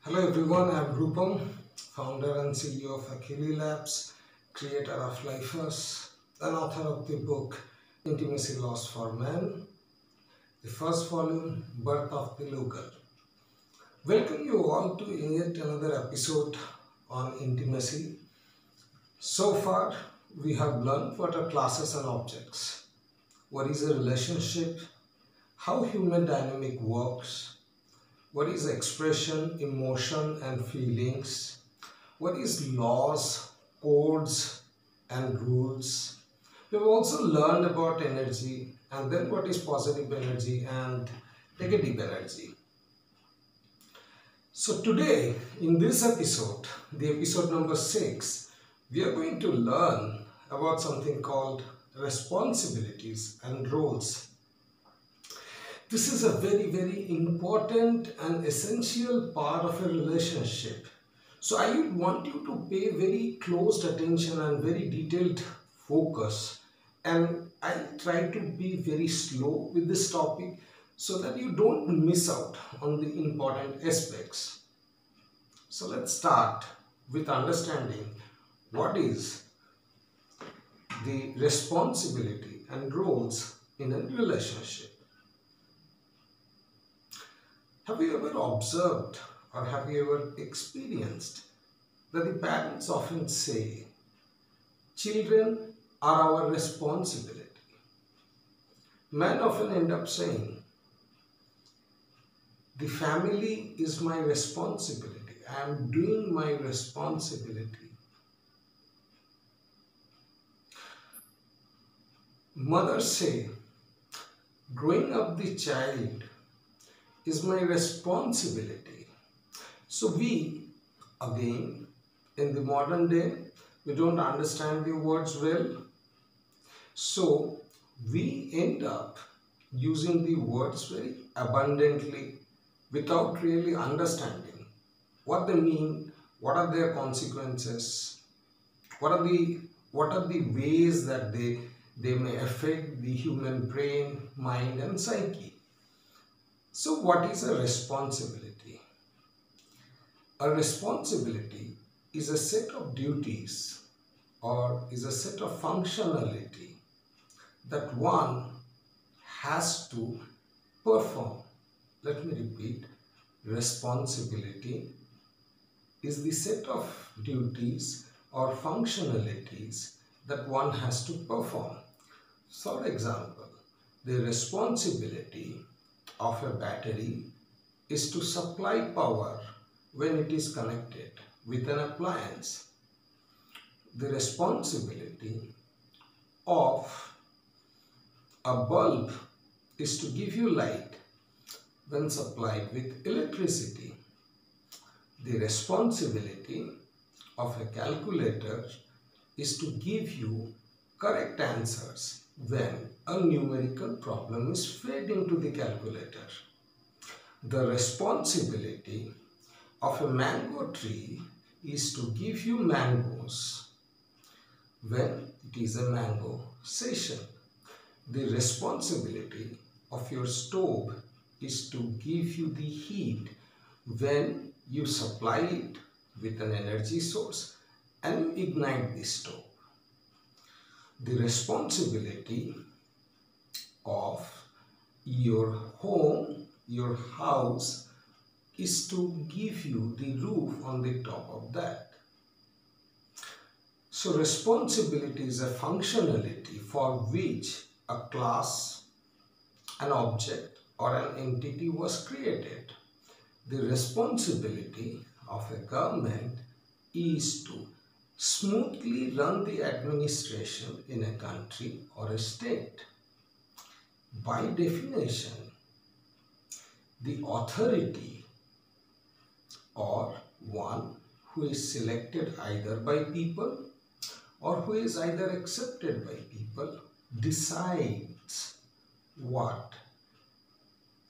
Hello everyone, I am Rupam, founder and CEO of Achille Labs, creator of Lifers, and author of the book Intimacy Lost for Men, the first volume, Birth of the Local. Welcome you all to yet another episode on intimacy. So far, we have learned what are classes and objects, what is a relationship, how human dynamic works, what is expression, emotion and feelings, what is laws, codes and rules. We've also learned about energy and then what is positive energy and negative energy. So today in this episode, the episode number 6, we are going to learn about something called responsibilities and roles. This is a very important and essential part of a relationship. So I would want you to pay very close attention and very detailed focus, and I'll try to be very slow with this topic so that you don't miss out on the important aspects. So let's start with understanding what is the responsibility and roles in a relationship. Have you ever observed or have you ever experienced that the parents often say, children are our responsibility? Men often end up saying, the family is my responsibility. I am doing my responsibility. Mothers say, growing up the child is my responsibility. So we, again, in the modern day, we don't understand the words well. So we end up using the words very abundantly without really understanding what they mean, what are their consequences, what are the ways that they may affect the human brain, mind and psyche. So what is a responsibility? A responsibility is a set of duties or is a set of functionality that one has to perform. Let me repeat. Responsibility is the set of duties or functionalities that one has to perform. For example, the responsibility of a battery is to supply power when it is connected with an appliance. The responsibility of a bulb is to give you light when supplied with electricity. The responsibility of a calculator is to give you correct answers when a numerical problem is fed into the calculator. The responsibility of a mango tree is to give you mangoes when it is a mango session. The responsibility of your stove is to give you the heat when you supply it with an energy source and you ignite the stove. The responsibility of your home, your house, is to give you the roof on the top of that. So responsibility is a functionality for which a class, an object or an entity was created. The responsibility of a government is to smoothly run the administration in a country or a state. By definition, the authority or one who is selected either by people or who is either accepted by people decides what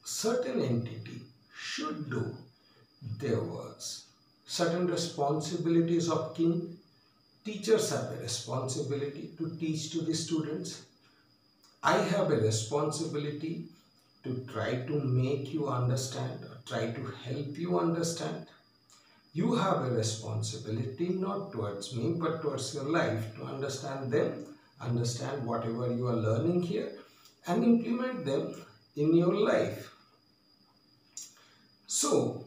certain entity should do. There was certain responsibilities of king. Teachers have a responsibility to teach to the students. I have a responsibility to try to make you understand or try to help you understand. You have a responsibility not towards me but towards your life to understand them, understand whatever you are learning here and implement them in your life. So,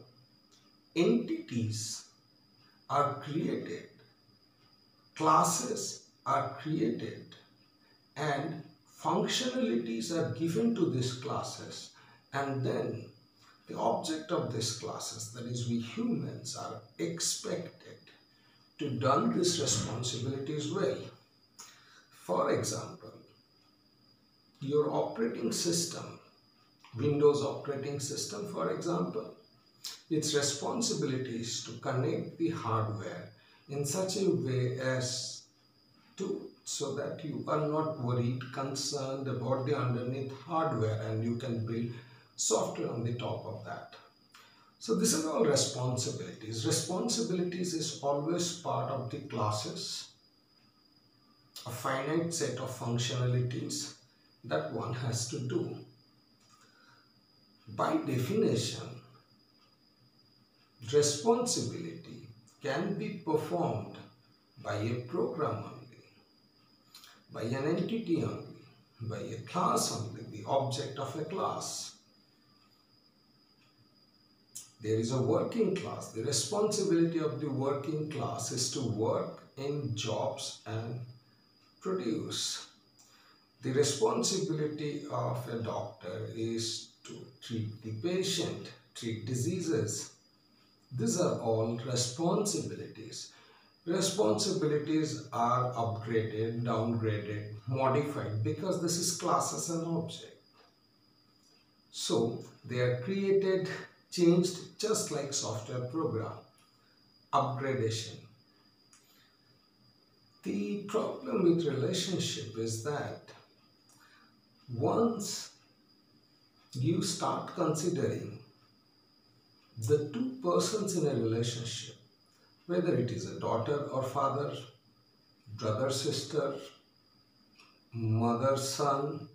entities are created, classes are created, and functionalities are given to these classes, and then the object of these classes, that is we humans, are expected to done this responsibilities well. For example, your operating system, Windows operating system for example, its responsibility is to connect the hardware in such a way as to so that you are not worried, concerned about the underneath hardware, and you can build software on the top of that. So this is all responsibilities. Responsibilities is always part of the classes, a finite set of functionalities that one has to do. By definition, responsibility can be performed by a program only, by an entity only, by a class only, the object of a class. There is a working class. The responsibility of the working class is to work in jobs and produce. The responsibility of a doctor is to treat the patient, treat diseases. These are all responsibilities. Responsibilities are upgraded, downgraded, modified because this is class as an object. So they are created, changed just like software program. Upgradation. The problem with relationship is that once you start considering the two persons in a relationship, whether it is a daughter or father, brother, sister, mother, son,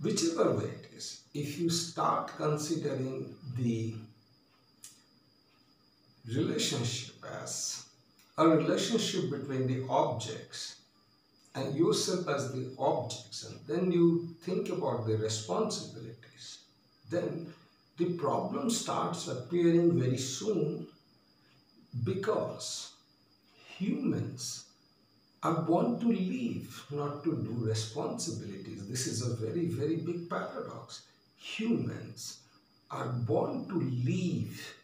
whichever way it is, if you start considering the relationship as a relationship between the objects and yourself as the objects, and then you think about the responsibilities, then the problem starts appearing very soon, because humans are born to live, not to do responsibilities. This is a very, very big paradox. Humans are born to live,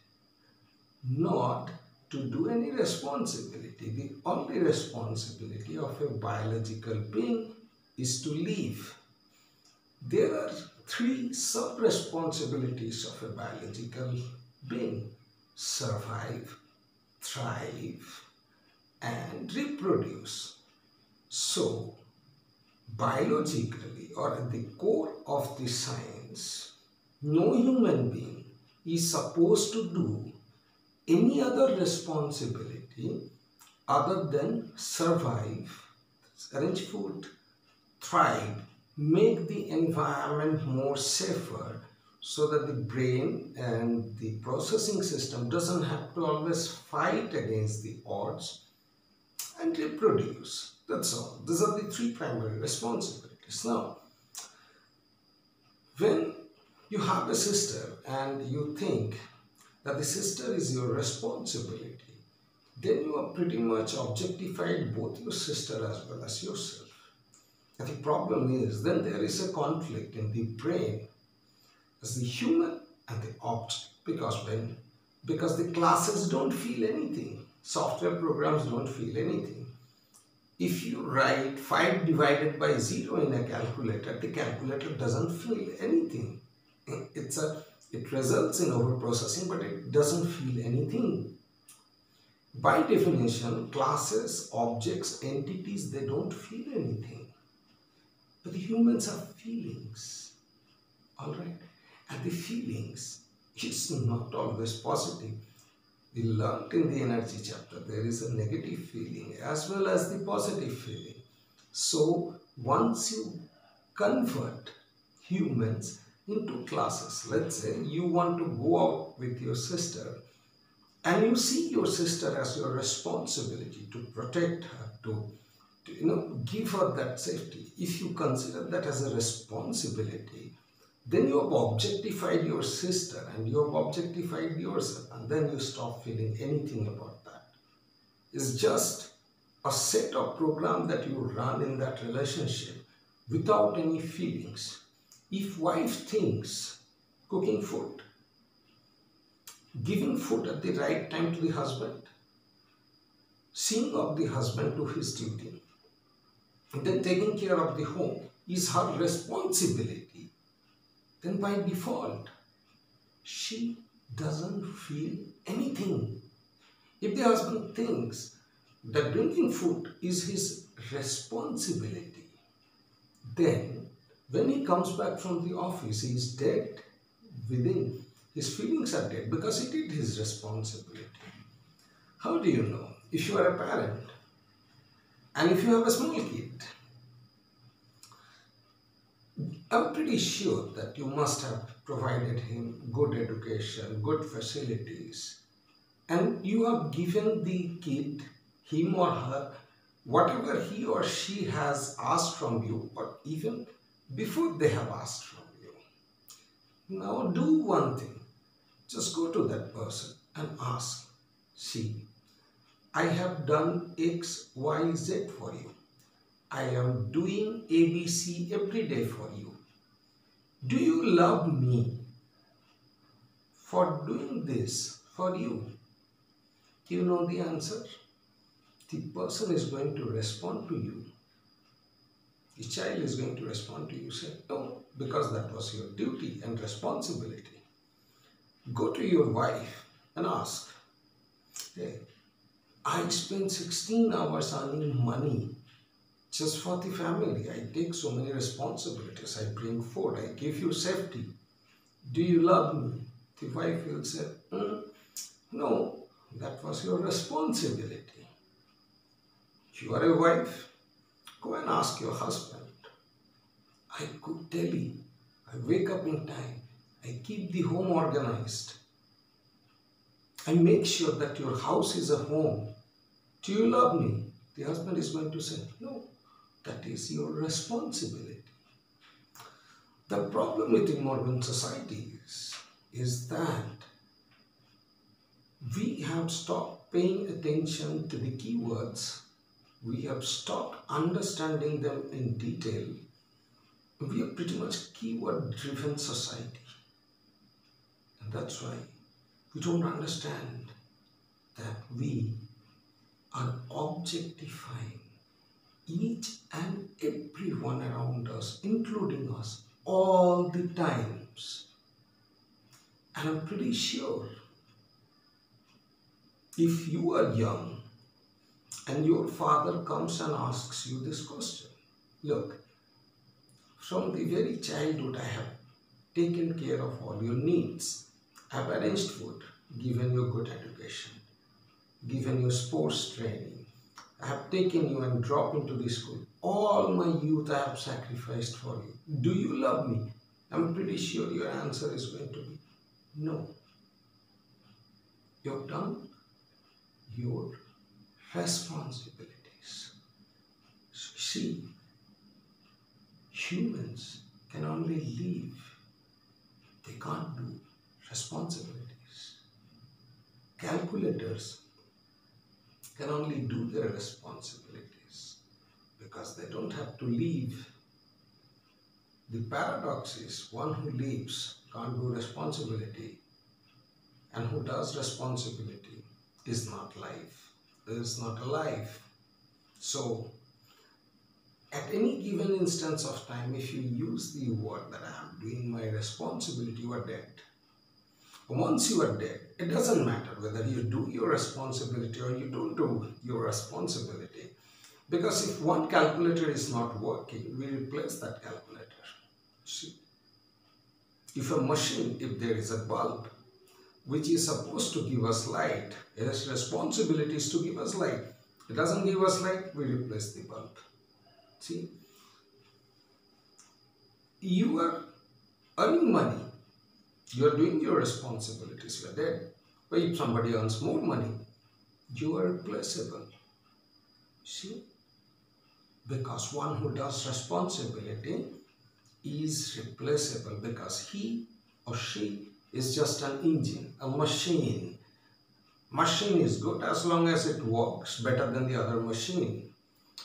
not to do any responsibility. The only responsibility of a biological being is to live. There are three sub-responsibilities of a biological being: survive, thrive, and reproduce. So, biologically, or at the core of the science, no human being is supposed to do any other responsibility other than survive, arrange food, thrive, make the environment more safer, so that the brain and the processing system doesn't have to always fight against the odds, and reproduce. That's all. These are the three primary responsibilities. Now, when you have a sister and you think that the sister is your responsibility, then you are pretty much objectified both your sister as well as yourself. And the problem is, then there is a conflict in the brain as the human and the object, because the classes don't feel anything. Software programs don't feel anything. If you write 5 divided by 0 in a calculator, the calculator doesn't feel anything. It results in overprocessing, but it doesn't feel anything. By definition, classes, objects, entities, they don't feel anything. But the humans have feelings. Alright? And the feelings, it's not always positive. We learned in the energy chapter, there is a negative feeling as well as the positive feeling. So, once you convert humans into classes, let's say you want to go out with your sister and you see your sister as your responsibility to protect her, to give her that safety. If you consider that as a responsibility, then you have objectified your sister and you have objectified yourself, and then you stop feeling anything about that. It's just a set of program that you run in that relationship without any feelings. If wife thinks cooking food, giving food at the right time to the husband, seeing of the husband to his duty, and then taking care of the home is her responsibility, then by default, she doesn't feel anything. If the husband thinks that bringing food is his responsibility, then when he comes back from the office, he is dead within. His feelings are dead because he did his responsibility. How do you know? If you are a parent and if you have a small kid, I'm pretty sure that you must have provided him good education, good facilities, and you have given the kid, him or her, whatever he or she has asked from you, or even before they have asked from you. Now do one thing. Just go to that person and ask, see, I have done X, Y, Z for you. I am doing ABC every day for you. Do you love me for doing this for you? You know the answer. The person is going to respond to you. The child is going to respond to you, say, no, because that was your duty and responsibility. Go to your wife and ask, hey, I spend 16 hours earning money just for the family. I take so many responsibilities. I bring food. I give you safety. Do you love me? The wife will say, no, that was your responsibility. You are a wife. Go and ask your husband. I cook daily. I wake up in time. I keep the home organized. I make sure that your house is a home. Do you love me? The husband is going to say, no, that is your responsibility. The problem with modern societies is that we have stopped paying attention to the keywords. We have stopped understanding them in detail. We are pretty much keyword-driven society. And that's why we don't understand that we are objectifying each and every one around us, including us, all the times. And I'm pretty sure if you are young and your father comes and asks you this question, look, from the very childhood I have taken care of all your needs. I have arranged food, given you good education, given you sports training. I have taken you and dropped into the school. All my youth I have sacrificed for you. Do you love me? I'm pretty sure your answer is going to be no. You've done your responsibilities. See, humans can only live. They can't do responsibilities. Calculators can only do their responsibilities because they don't have to leave. The paradox is one who leaves can't do responsibility, and who does responsibility is not life, is not alive. So at any given instance of time, if you use the word that I am doing my responsibility, you are dead. Once you are dead, it doesn't matter whether you do your responsibility or you don't do your responsibility. Because if one calculator is not working, we replace that calculator. See, if a machine, if there is a bulb, which is supposed to give us light, its responsibility is to give us light. It doesn't give us light, we replace the bulb. See, you are earning money. You are doing your responsibilities. You are dead. But if somebody earns more money, you are replaceable. See? Because one who does responsibility is replaceable because he or she is just an engine, a machine. Machine is good as long as it works better than the other machine,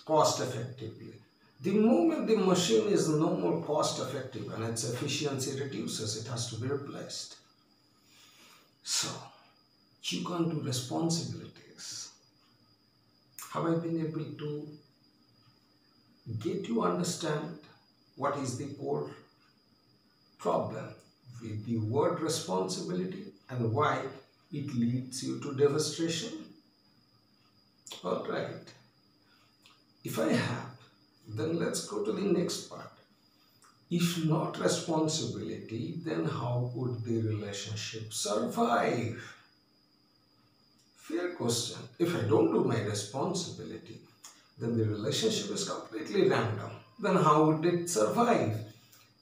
cost effectively. The moment the machine is no more cost effective and its efficiency reduces, it has to be replaced. So, you can't do responsibilities. Have I been able to get you understand what is the core problem with the word responsibility and why it leads you to devastation? Alright. If I have, then let's go to the next part. If not responsibility, then how would the relationship survive? Fair question. If I don't do my responsibility, then the relationship is completely random. Then how would it survive?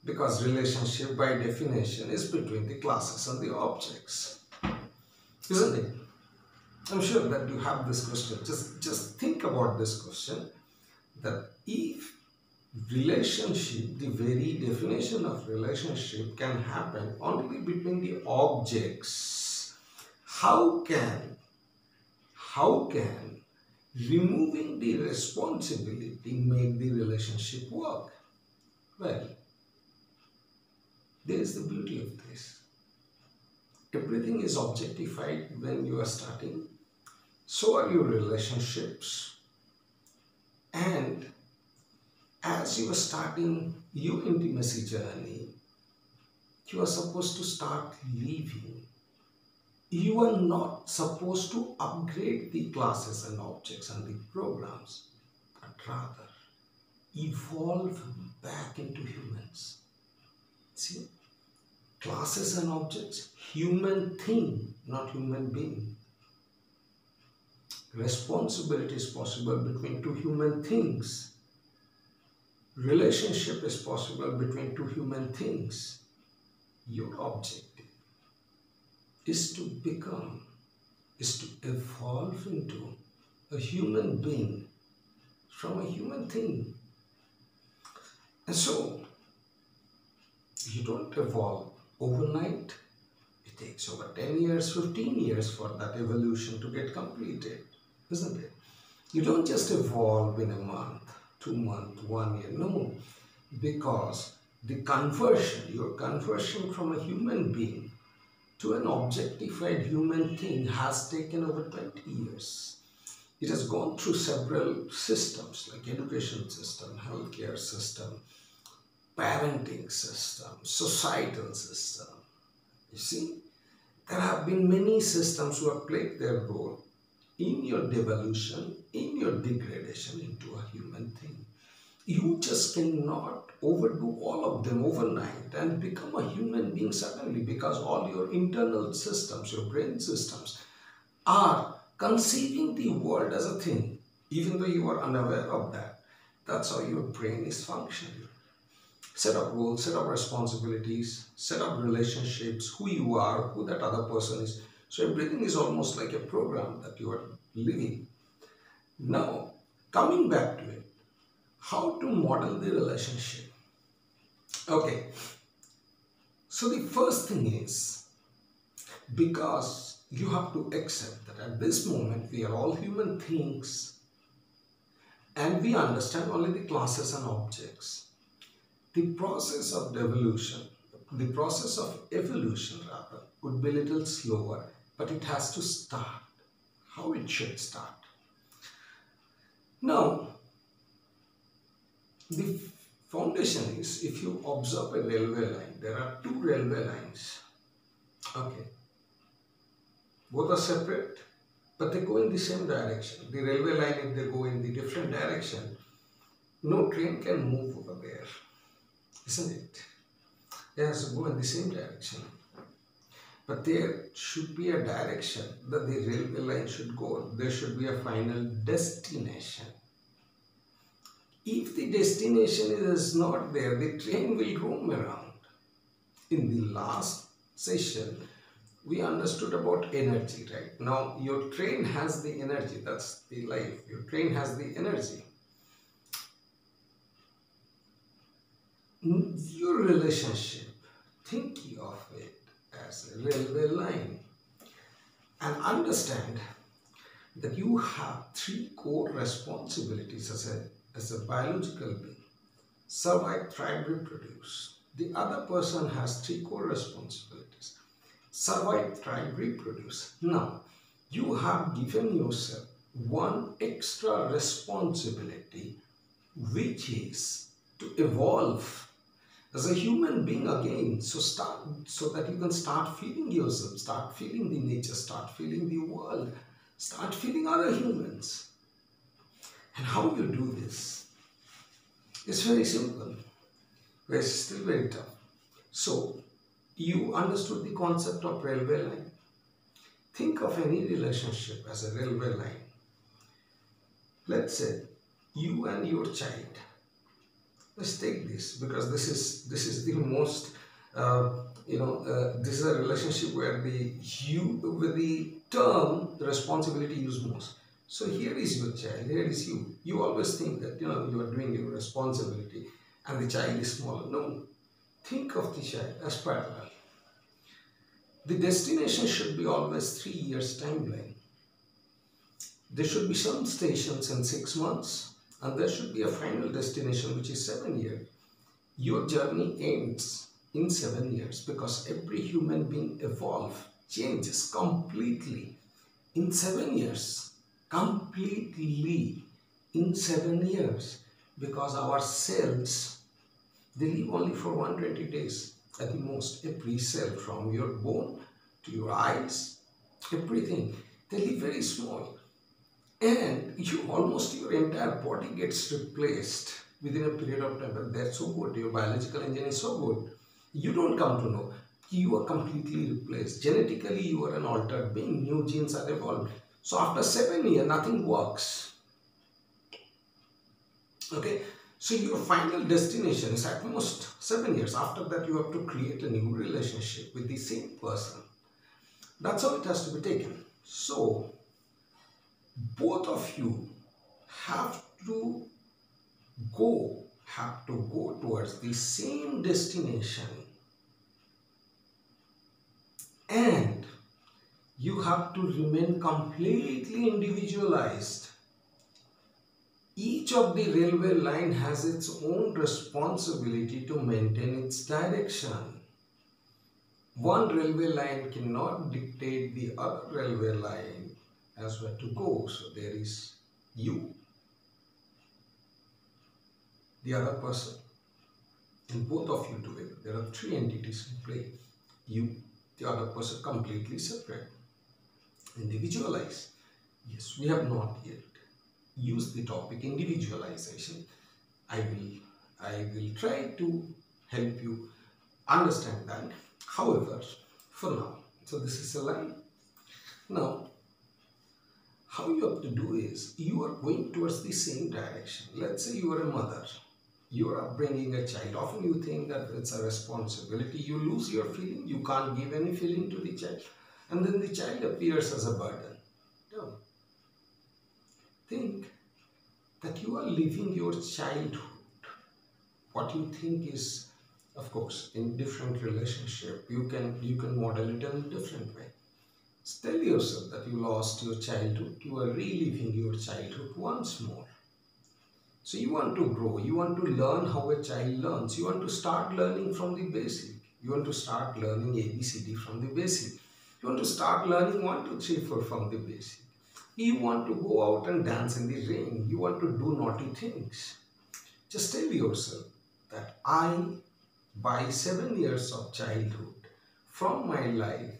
Because relationship by definition is between the classes and the objects. Isn't it? I'm sure that you have this question. Just think about this question, that if relationship, the very definition of relationship can happen only between the objects, how can removing the responsibility make the relationship work? Well, there is the beauty of this. Everything is objectified when you are starting. So are your relationships. And as you are starting your intimacy journey, you are supposed to start living. You are not supposed to upgrade the classes and objects and the programs, but rather evolve back into humans. See? Classes and objects, human thing, not human being. Responsibility is possible between two human things. Relationship is possible between two human things. Your objective is to evolve into a human being from a human thing. And so, you don't evolve overnight. It takes over 10 years, 15 years for that evolution to get completed, isn't it? You don't just evolve in a month, 2 months, 1 year. No, because the conversion, your conversion from a human being to an objectified human thing has taken over 20 years. It has gone through several systems like education system, healthcare system, parenting system, societal system. You see, there have been many systems who have played their role in your devolution, in your degradation into a human thing. You just cannot overdo all of them overnight and become a human being suddenly, because all your internal systems, your brain systems, are conceiving the world as a thing, even though you are unaware of that. That's how your brain is functioning. Set up roles, set up responsibilities, set up relationships, who you are, who that other person is. So everything is almost like a program that you are living. Now, coming back to it, how to model the relationship? Okay, so the first thing is, because you have to accept that at this moment we are all human things and we understand only the classes and objects. The process of devolution, the process of evolution rather, would be a little slower, but it has to start how it should start. Now, the foundation is, if you observe a railway line, there are two railway lines. Okay. Both are separate, but they go in the same direction. The railway line, if they go in the different direction, no train can move over there, isn't it? It has to go in the same direction. But there should be a direction that the railway line should go. There should be a final destination. If the destination is not there, the train will roam around. In the last session, we understood about energy, right? Now your train has the energy. That's the life. Your train has the energy. Your relationship, think of it as a railway line, and understand that you have three core responsibilities as a biological being: survive, thrive, reproduce. The other person has three core responsibilities: survive, thrive, reproduce. Now, you have given yourself one extra responsibility, which is to evolve as a human being again. So that you can start feeling yourself, start feeling the nature, start feeling the world, start feeling other humans. And how you do this? It's very simple, but it's still very tough. So, you understood the concept of railway line. Think of any relationship as a railway line. Let's say you and your child. Let's take this, because this is the most this is a relationship where the term the responsibility used most. So here is your child, here is you. You always think that you are doing your responsibility and the child is smaller. No, think of the child as parallel. The destination should be always 3 years timeline. There should be some stations in 6 months, and there should be a final destination which is 7 years. Your journey ends in 7 years, because every human being evolves, changes completely in 7 years. Completely in 7 years, because our cells, they live only for 120 days at the most. Every cell, from your bone to your eyes, everything, they live very small. And almost your entire body gets replaced within a period of time. But that's so good. Your biological engine is so good. You don't come to know. You are completely replaced. Genetically, you are an altered being. New genes are evolved. So after 7 years, nothing works. Okay. So your final destination is at most 7 years. After that, you have to create a new relationship with the same person. That's how it has to be taken. So both of you have to go towards the same destination, and you have to remain completely individualized. Each of the railway line has its own responsibility to maintain its direction. One railway line cannot dictate the other railway line as where to go. So there is you, the other person, and both of you together. There are three entities in play. You, the other person, completely separate. Individualize. Yes, we have not yet used the topic individualization. I will try to help you understand that. However, for now, so this is a line. Now, how you have to do is, you are going towards the same direction. Let's say you are a mother. You are bringing a child. Often you think that it's a responsibility. You lose your feeling. You can't give any feeling to the child. And then the child appears as a burden. No. Think that you are living your childhood. What you think is, of course, in different relationship, you can model it in a different way. Tell yourself that you lost your childhood. You are reliving your childhood once more. So you want to grow. You want to learn how a child learns. You want to start learning from the basic. You want to start learning ABCD from the basic. You want to start learning 1, 2, 3, 4 from the basic. You want to go out and dance in the rain. You want to do naughty things. Just tell yourself that by 7 years of childhood from my life,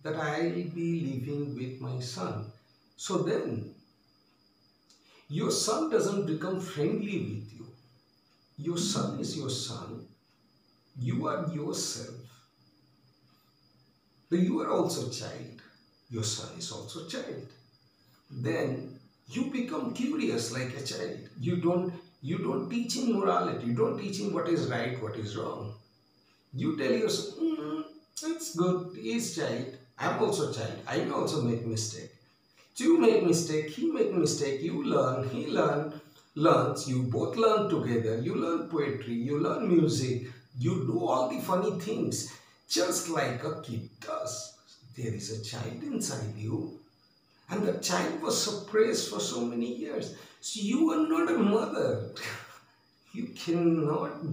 that I will be living with my son. So then, your son doesn't become friendly with you. Your son is your son. You are yourself. But you are also child. Your son is also child. Then you become curious like a child. You don't teach him morality. You don't teach him what is right, what is wrong. You tell yourself, it's good, he is child. I'm also a child. I will also make mistake. You make mistake, he make mistake, you learn, he learns, you both learn together, you learn poetry, you learn music, you do all the funny things, just like a kid does. There is a child inside you, and the child was suppressed for so many years. So you are not a mother. You cannot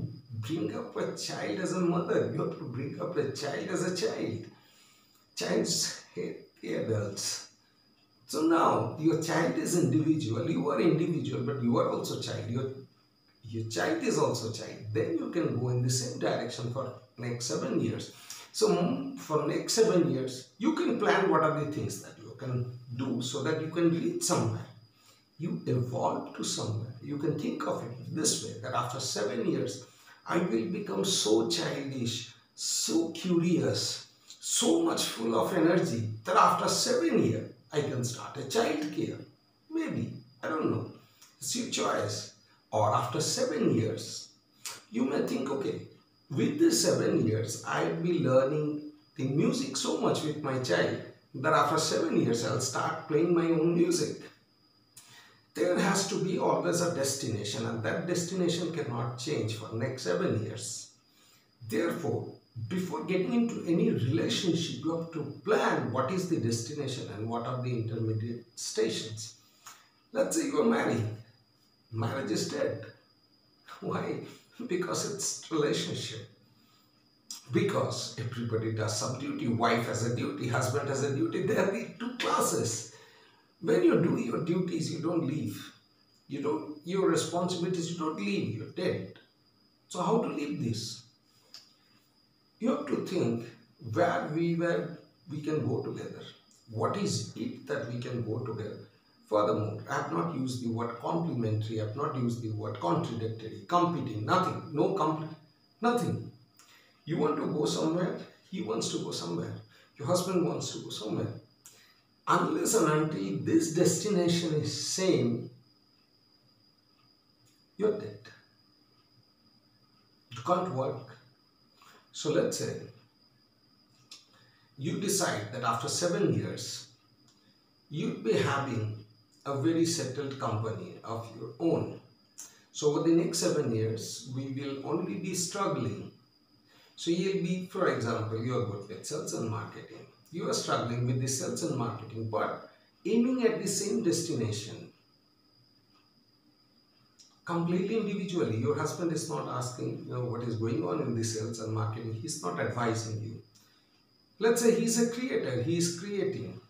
bring up a child as a mother. You have to bring up a child as a child. Childs hate the adults. So now your child is individual, you are individual, but you are also child. Your child is also child. Then you can go in the same direction for next 7 years. So for next 7 years, you can plan what are the things that you can do so that you can reach somewhere. You evolve to somewhere. You can think of it this way, that after 7 years, I will become so childish, so curious, so much full of energy that after 7 years, I can start a child care. Maybe, I don't know. It's your choice. Or after 7 years, you may think, okay, with these 7 years, I'll be learning the music so much with my child that after 7 years, I'll start playing my own music. There has to be always a destination, and that destination cannot change for next 7 years. Therefore, before getting into any relationship, you have to plan what is the destination and what are the intermediate stations. Let's say you are married. Marriage is dead. Why? Because it's relationship. Because everybody does some duty. Wife has a duty, husband has a duty. They are the two classes. When you do your duties, you don't leave. Your responsibilities, you don't leave. You're dead. So how to leave this? You have to think where we can go together. What is it that we can go together? Furthermore, I have not used the word complementary, I have not used the word contradictory, competing, nothing, nothing. You want to go somewhere, he wants to go somewhere, your husband wants to go somewhere. Unless and until this destination is same, you're dead. You can't work. So let's say you decide that after 7 years, you'll be having a very settled company of your own. So over the next 7 years, we will only be struggling. So you'll be, for example, you are good with sales and marketing. You are struggling with the sales and marketing, but aiming at the same destination. Completely individually. Your husband is not asking, what is going on in the sales and marketing. He's not advising you. Let's say he's a creator. He is creating.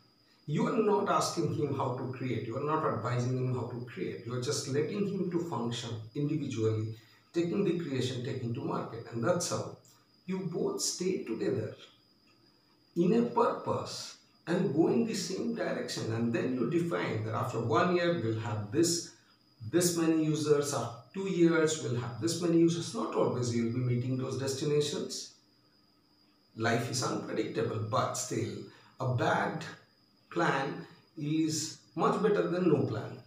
You are not asking him how to create. You are not advising him how to create. You are just letting him to function individually, taking the creation, taking to market. And that's how you both stay together in a purpose and go in the same direction. And then you define that after 1 year, we'll have this many users. After 2 years, we'll have this many users. Not always you'll be meeting those destinations. Life is unpredictable, but still a bad plan is much better than no plan.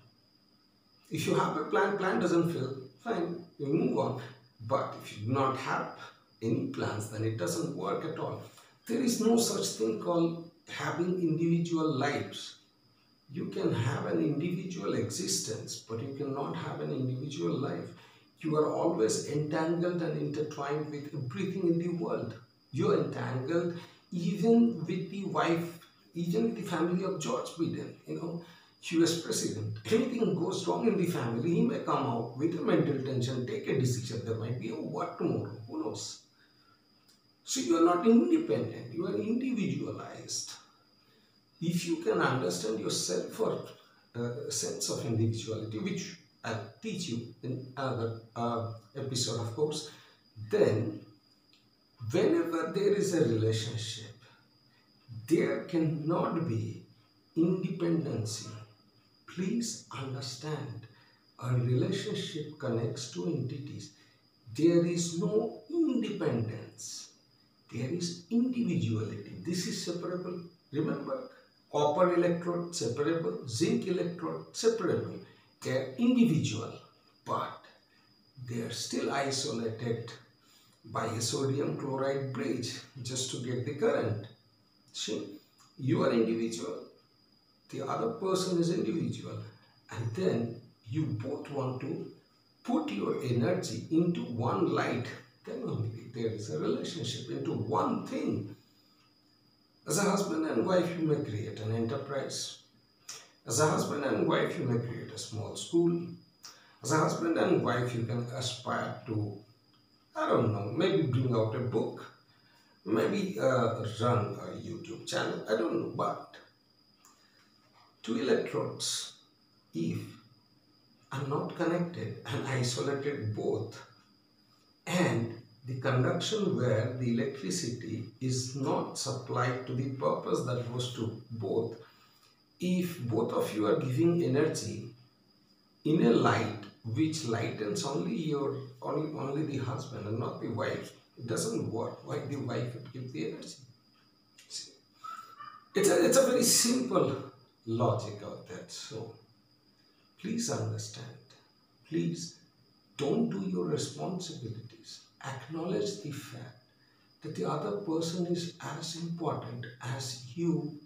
If you have a plan doesn't feel fine, you move on. But if you do not have any plans, then it doesn't work at all. There is no such thing called having individual lives. You can have an individual existence, but you cannot have an individual life. You are always entangled and intertwined with everything in the world. You are entangled even with the wife, even with the family of George Biden, US president. Anything goes wrong in the family, he may come out with a mental tension, take a decision. There might be a war tomorrow, who knows? So you are not independent, you are individualized. If you can understand yourself for a sense of individuality, which I'll teach you in another episode, of course, then whenever there is a relationship, there cannot be independency. Please understand, a relationship connects two entities. There is no independence. There is individuality. This is separable. Remember, copper electrode separable, zinc electrode separable. They are individual, but they are still isolated by a sodium chloride bridge just to get the current. See, You are individual, the other person is individual, and then you both want to put your energy into one light. Then only there is a relationship, into one thing. As a husband and wife, you may create an enterprise. As a husband and wife, you may create a small school. As a husband and wife, you can aspire to, I don't know, maybe bring out a book, maybe run a YouTube channel, I don't know. But two electrodes, if are not connected and isolated both, and the conduction where the electricity is not supplied to the purpose that was to both, if both of you are giving energy in a light which lightens only the husband and not the wife, it doesn't work. Why the wife would give the energy? See, it's a very simple logic out there. So please understand. Please don't do your responsibilities. Acknowledge the fact that the other person is as important as you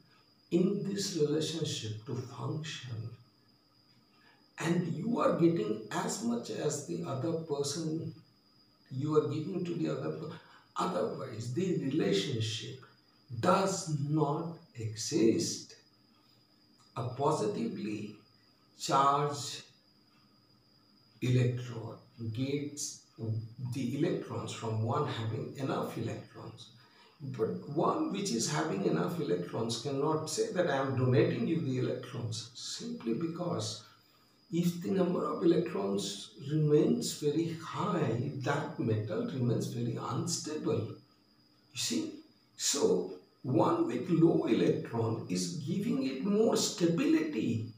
in this relationship to function. And you are getting as much as the other person you are giving to the other person. Otherwise, the relationship does not exist. A positively charged electrode gets the electrons from one having enough electrons. But one which is having enough electrons cannot say that I am donating you the electrons, simply because if the number of electrons remains very high, that metal remains very unstable. You see? So, one with low electron is giving it more stability.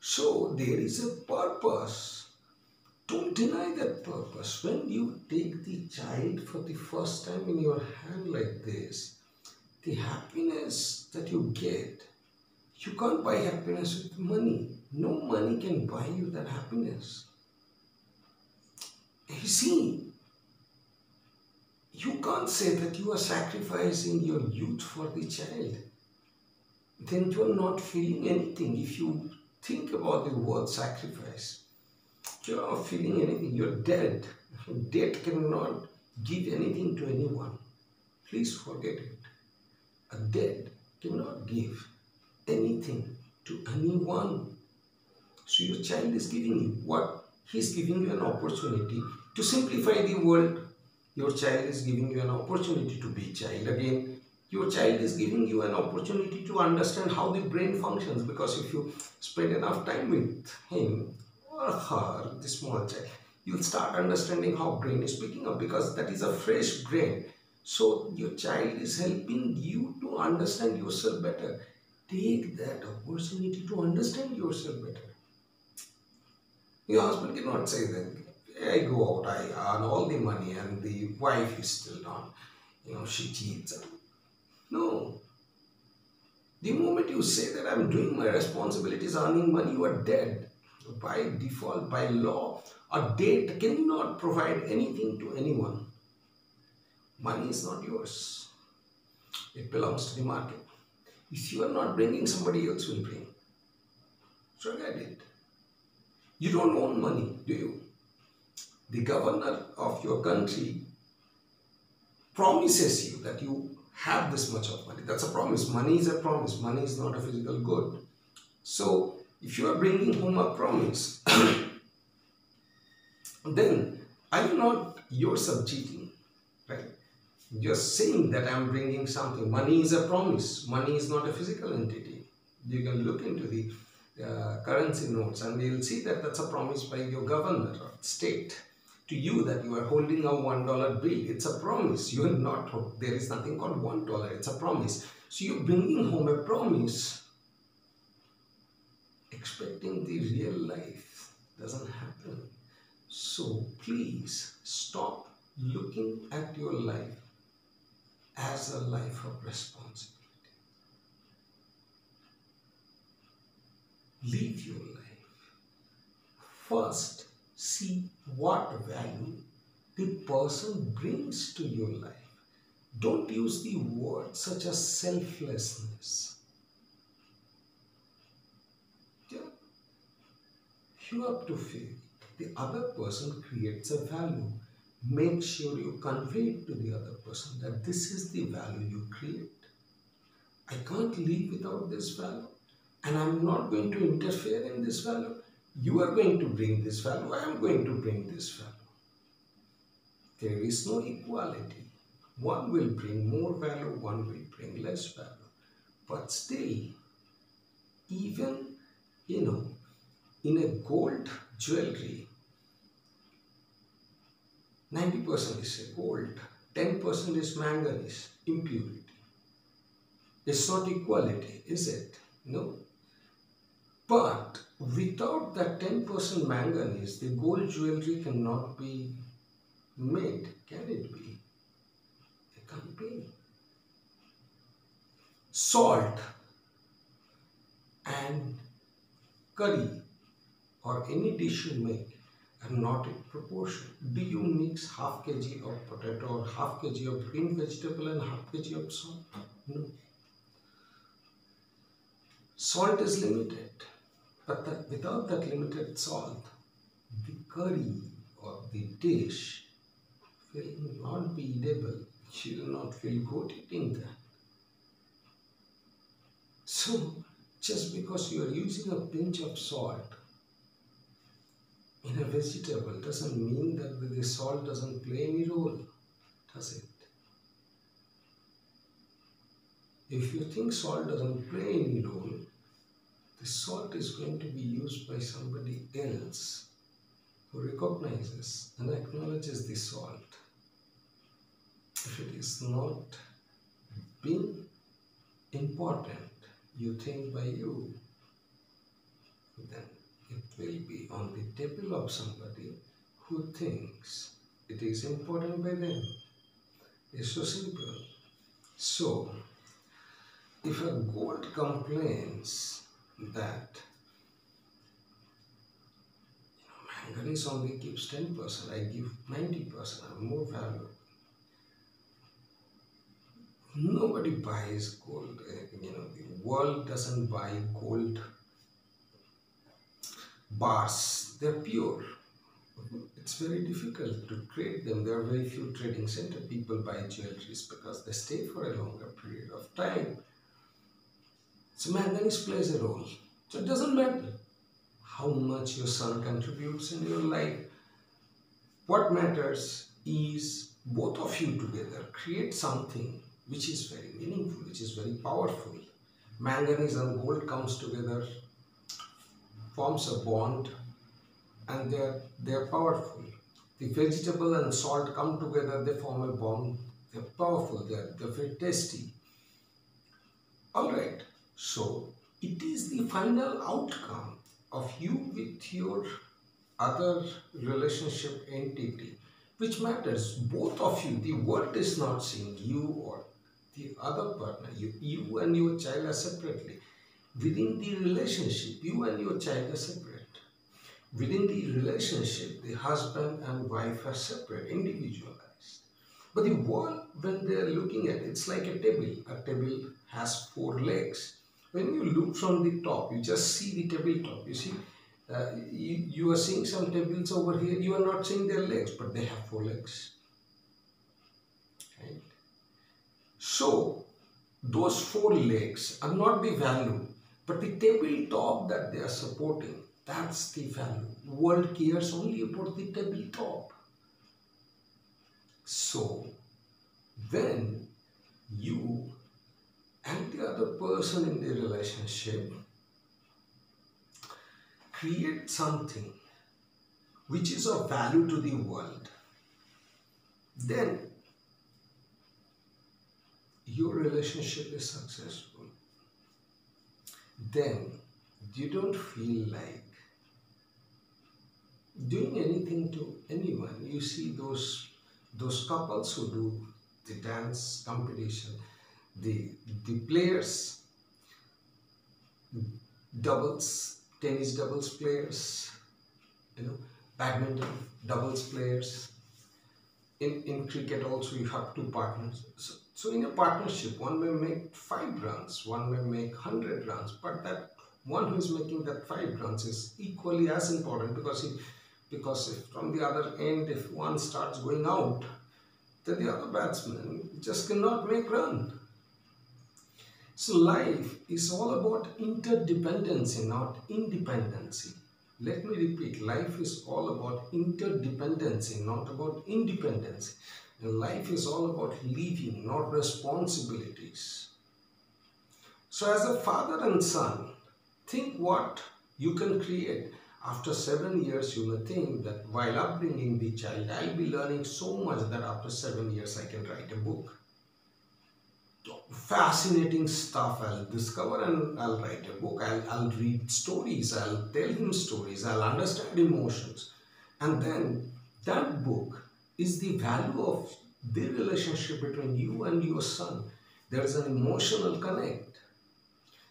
So, there is a purpose. Don't deny that purpose. When you take the child for the first time in your hand like this, the happiness that you get, you can't buy happiness with money. No money can buy you that happiness. You see, you can't say that you are sacrificing your youth for the child. Then you are not feeling anything. If you think about the word sacrifice, you are not feeling anything. You are dead. Dead cannot give anything to anyone. Please forget it. A dead cannot give anything to anyone. So your child is giving you what? He is giving you an opportunity to simplify the world. Your child is giving you an opportunity to be child again. Your child is giving you an opportunity to understand how the brain functions, because if you spend enough time with him or her, the small child, you'll start understanding how brain is picking up, because that is a fresh brain. So your child is helping you to understand yourself better. Take that opportunity to understand yourself better. Your husband cannot say that I go out, I earn all the money and the wife is still not, she cheats. No. The moment you say that I'm doing my responsibilities, earning money, you are dead. By default, by law, a date cannot provide anything to anyone. Money is not yours. It belongs to the market. If you are not bringing, somebody else will bring. Forget it. You don't own money, do you? The governor of your country promises you that you have this much of money. That's a promise. Money is a promise. Money is not a physical good. So, if you are bringing home a promise, then are you not yourself cheating, right? You're saying that I'm bringing something. Money is a promise. Money is not a physical entity. You can look into the currency notes and you'll see that that's a promise by your governor or state to you, that you are holding a $1 bill. It's a promise. You are not, there is nothing called $1. It's a promise. So you're bringing home a promise, expecting the real life doesn't happen. So please stop looking at your life as a life of responsibility. Live your life. First, see what value the person brings to your life. Don't use the word such as selflessness. Yeah. You have to feel the other person creates a value. Make sure you convey it to the other person that this is the value you create. I can't live without this value, and I'm not going to interfere in this value. You are going to bring this value, I am going to bring this value. There is no equality. One will bring more value, one will bring less value. But still, even, in a gold jewelry, 90% is a gold, 10% is manganese, impurity. It's not equality, is it? No. But without that 10% manganese, the gold jewelry cannot be made. Can it be? It can't be. Salt and curry or any dish you make are not in proportion. Do you mix half kg of potato or half kg of green vegetable and half kg of salt? No. Salt is limited, but without that limited salt, the curry or the dish will not be edible. You will not feel good eating that. So, just because you are using a pinch of salt in a vegetable doesn't mean that the salt doesn't play any role, does it? If you think salt doesn't play any role, the salt is going to be used by somebody else who recognizes and acknowledges the salt. If it is not being important, you think by you, then it will be on the table of somebody who thinks it is important by them. It's so simple. So, if a gold complains that manganese only gives 10%, I give 90%, I'm more valuable. Nobody buys gold. The world doesn't buy gold bars. They're pure. It's very difficult to trade them. There are very few trading center. People buy jewelries because they stay for a longer period of time. So manganese plays a role. So it doesn't matter how much your son contributes in your life. What matters is both of you together create something which is very meaningful, which is very powerful. Manganese and gold comes together, forms a bond, and they're powerful. The vegetable and salt come together, they form a bond. They're powerful, they're very tasty. Alright, so it is the final outcome of you with your other relationship entity which matters. Both of you, the world is not seeing you or the other partner. You and your child are separately. Within the relationship, you and your child are separate. Within the relationship, the husband and wife are separate, individualized. But the world, when they are looking at it, it's like a table. A table has 4 legs. When you look from the top, you just see the tabletop. You see, you are seeing some tables over here. You are not seeing their legs, but they have 4 legs. Right? So, those 4 legs are not the value, but the tabletop that they are supporting, that's the value. The world cares only about the tabletop. So, when you and the other person in the relationship create something which is of value to the world, then your relationship is successful. Then you don't feel like doing anything to anyone. You see those couples who do the dance competition, the players, doubles, tennis doubles players, badminton doubles players. In cricket also you have 2 partners. So So in a partnership, one may make 5 runs, one may make 100 runs, but that one who is making that 5 runs is equally as important, because if from the other end, if one starts going out, then the other batsman just cannot make run. So life is all about interdependency, not independency. Let me repeat, life is all about interdependency, not about independence. And life is all about living, not responsibilities. So as a father and son, think what you can create. After 7 years, you may think that while upbringing the child, I'll be learning so much that after 7 years I can write a book. Fascinating stuff I'll discover and I'll write a book. I'll read stories, I'll tell him stories, I'll understand emotions. And then that book is the value of the relationship between you and your son. There is an emotional connect.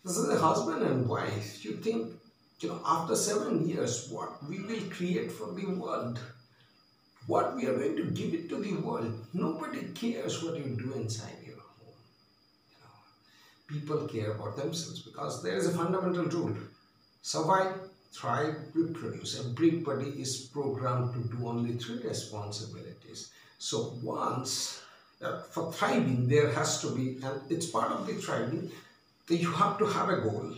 This is a husband and wife. You think, after 7 years, what we will create for the world, what we are going to give it to the world. Nobody cares what you do inside your home. People care about themselves because there is a fundamental rule: survive, thrive, reproduce. Everybody is programmed to do only 3 responsibilities. So once, for thriving, there has to be, and it's part of the thriving, that you have to have a goal.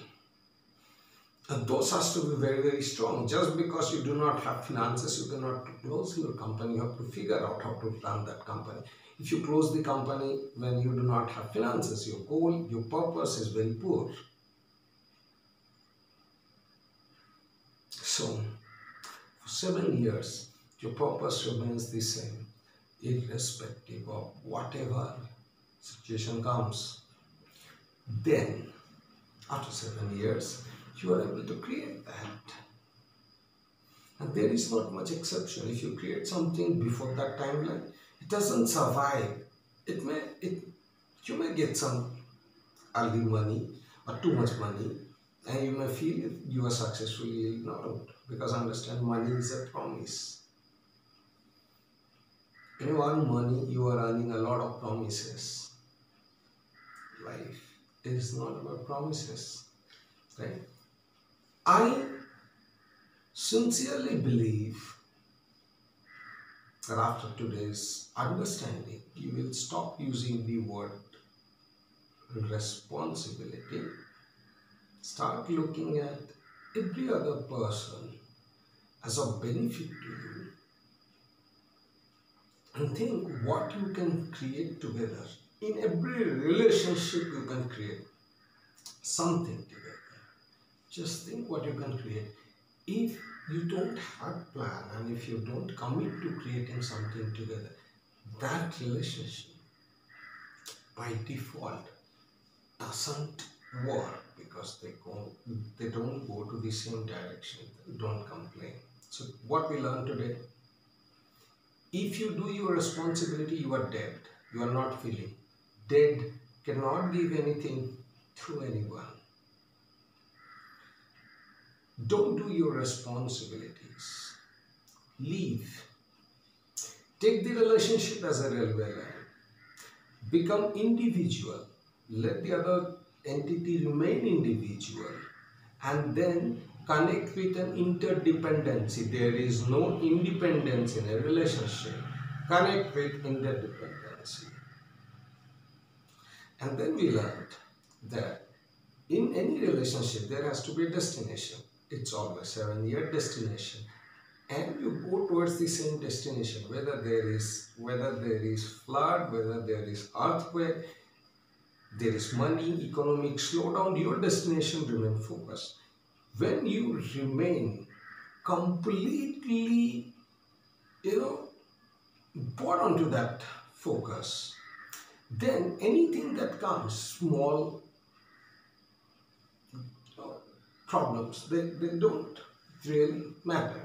And those has to be very, very strong. Just because you do not have finances, you cannot close your company. You have to figure out how to run that company. If you close the company when you do not have finances, your goal, your purpose is very poor. So, for 7 years, your purpose remains the same, irrespective of whatever situation comes. Then, after 7 years, you are able to create that. And there is not much exception. If you create something before that timeline, it doesn't survive. You may get some early money or too much money, and you may feel you are successfully ignored, because understand, money is a promise. When you earn money, you are earning a lot of promises. Life is not about promises, right? I sincerely believe that after today's understanding, you will stop using the word responsibility. Start looking at every other person as a benefit to you, and think what you can create together. In every relationship, you can create something together. Just think what you can create. If you don't have plan, and if you don't commit to creating something together, that relationship by default doesn't work, because they don't go to the same direction. Don't complain. So what we learned today: if you do your responsibility, you are dead. You are not feeling. Dead cannot give anything to anyone. Don't do your responsibilities. Leave. Take the relationship as a railway line. Become individual. Let the other entity remain individual. And then connect with an interdependency. There is no independence in a relationship. Connect with interdependency. And then we learned that in any relationship, there has to be a destination. It's always 7-year destination. And you go towards the same destination, whether there is flood, whether there is earthquake, there is money, economic slowdown, your destination remains focused. When you remain completely, brought onto that focus, then anything that comes, small problems, they don't really matter.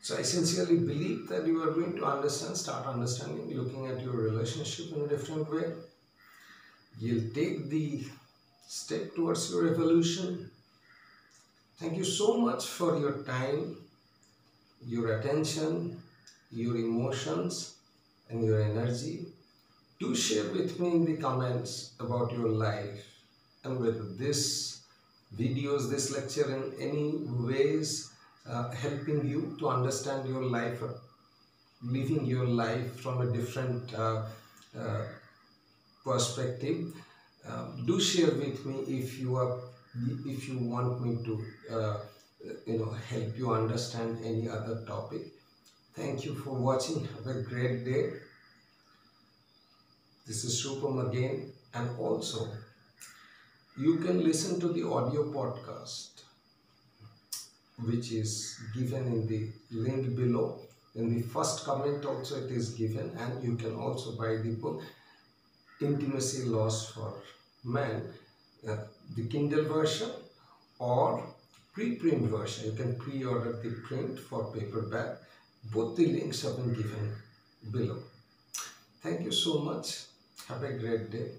So I sincerely believe that you are going to start understanding, looking at your relationship in a different way. You'll take the step towards your evolution. Thank you so much for your time, your attention, your emotions, and your energy. Do share with me in the comments about your life and whether this videos, this lecture in any ways helping you to understand your life or living your life from a different uh, perspective. Do share with me if you want me to help you understand any other topic. Thank you for watching. Have a great day. This is Shupam again, and also you can listen to the audio podcast which is given in the link below. In the first comment also it is given, and you can also buy the book Intimacy Laws for Man, the Kindle version or pre-print version. You can pre-order the print for paperback. Both the links have been given below. Thank you so much. Have a great day.